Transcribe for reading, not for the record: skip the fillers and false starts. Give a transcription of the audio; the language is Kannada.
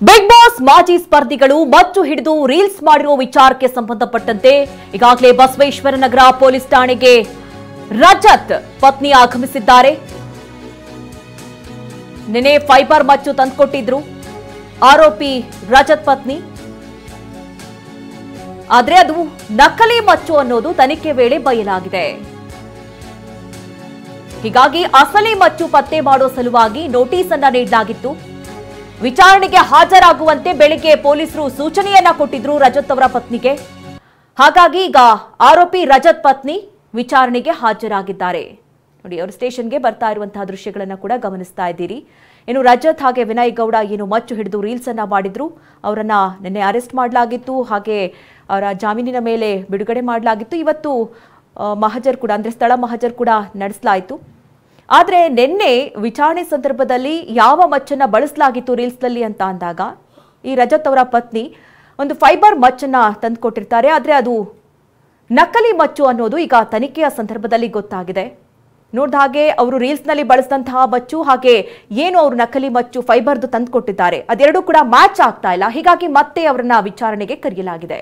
ಬಿಗ್ ಬಾಸ್ ಮಾಜಿ ಸ್ಪರ್ಧಿಗಳು ಮಚ್ಚು ಹಿಡಿದು ರೀಲ್ಸ್ ಮಾಡಿರುವ ವಿಚಾರಕ್ಕೆ ಸಂಬಂಧಪಟ್ಟಂತೆ ಈಗಾಗಲೇ ಬಸವೇಶ್ವರ ನಗರ ಪೊಲೀಸ್ ಠಾಣೆಗೆ ರಜತ್ ಪತ್ನಿ ಆಗಮಿಸಿದ್ದಾರೆ. ನಿನ್ನೆ ಫೈಬರ್ ಮಚ್ಚು ತಂದುಕೊಟ್ಟಿದ್ರು ಆರೋಪಿ ರಜತ್ ಪತ್ನಿ. ಆದ್ರೆ ಅದು ನಕಲಿ ಮಚ್ಚು ಅನ್ನೋದು ತನಿಖೆ ವೇಳೆ ಬಯಲಾಗಿದೆ. ಹೀಗಾಗಿ ಅಸಲಿ ಮಚ್ಚು ಪತ್ತೆ ಮಾಡೋ ಸಲುವಾಗಿ ನೋಟಿಸ್ ಅನ್ನ ನೀಡಲಾಗಿತ್ತು. ವಿಚಾರಣೆಗೆ ಹಾಜರಾಗುವಂತೆ ಬೆಳಿಗ್ಗೆ ಪೊಲೀಸರು ಸೂಚನೆಯನ್ನ ಕೊಟ್ಟಿದ್ರು ರಜತ್ ಅವರ ಪತ್ನಿಗೆ. ಹಾಗಾಗಿ ಈಗ ಆರೋಪಿ ರಜತ್ ಪತ್ನಿ ವಿಚಾರಣೆಗೆ ಹಾಜರಾಗಿದ್ದಾರೆ. ನೋಡಿ, ಅವರು ಸ್ಟೇಷನ್ಗೆ ಬರ್ತಾ ಇರುವಂತಹ ದೃಶ್ಯಗಳನ್ನ ಕೂಡ ಗಮನಿಸ್ತಾ ಇದ್ದೀರಿ. ಇನ್ನು ರಜತ್ ಹಾಗೆ ವಿನಯ್ ಗೌಡ ಏನು ಮಚ್ಚು ಹಿಡಿದು ರೀಲ್ಸ್ ಅನ್ನ ಮಾಡಿದ್ರು, ಅವರನ್ನ ನಿನ್ನೆ ಅರೆಸ್ಟ್ ಮಾಡಲಾಗಿತ್ತು. ಹಾಗೆ ಅವರ ಜಾಮೀನಿನ ಮೇಲೆ ಬಿಡುಗಡೆ ಮಾಡಲಾಗಿತ್ತು. ಇವತ್ತು ಮಹಜರ್ ಕೂಡ ಅಂದ್ರೆ ಸ್ಥಳ ಮಹಜರ್ ಕೂಡ ನಡೆಸಲಾಯಿತು. ಆದರೆ ನಿನ್ನೆ ವಿಚಾರಣೆ ಸಂದರ್ಭದಲ್ಲಿ ಯಾವ ಮಚ್ಚನ್ನ ಬಳಸಲಾಗಿತ್ತು ರೀಲ್ಸ್ನಲ್ಲಿ ಅಂತ ಅಂದಾಗ ಈ ರಜತ್ ಅವರ ಪತ್ನಿ ಒಂದು ಫೈಬರ್ ಮಚ್ಚನ್ನ ತಂದುಕೊಟ್ಟಿರ್ತಾರೆ. ಆದರೆ ಅದು ನಕಲಿ ಮಚ್ಚು ಅನ್ನೋದು ಈಗ ತನಿಖೆಯ ಸಂದರ್ಭದಲ್ಲಿ ಗೊತ್ತಾಗಿದೆ. ನೋಡಿದ ಹಾಗೆ ಅವರು ರೀಲ್ಸ್ನಲ್ಲಿ ಬಳಸಿದಂತಹ ಮಚ್ಚು ಹಾಗೆ ಏನು ಅವರು ನಕಲಿ ಮಚ್ಚು ಫೈಬರ್ದು ತಂದುಕೊಟ್ಟಿದ್ದಾರೆ, ಅದೆರಡೂ ಕೂಡ ಮ್ಯಾಚ್ ಆಗ್ತಾ ಇಲ್ಲ. ಹೀಗಾಗಿ ಮತ್ತೆ ಅವರನ್ನ ವಿಚಾರಣೆಗೆ ಕರೆಯಲಾಗಿದೆ.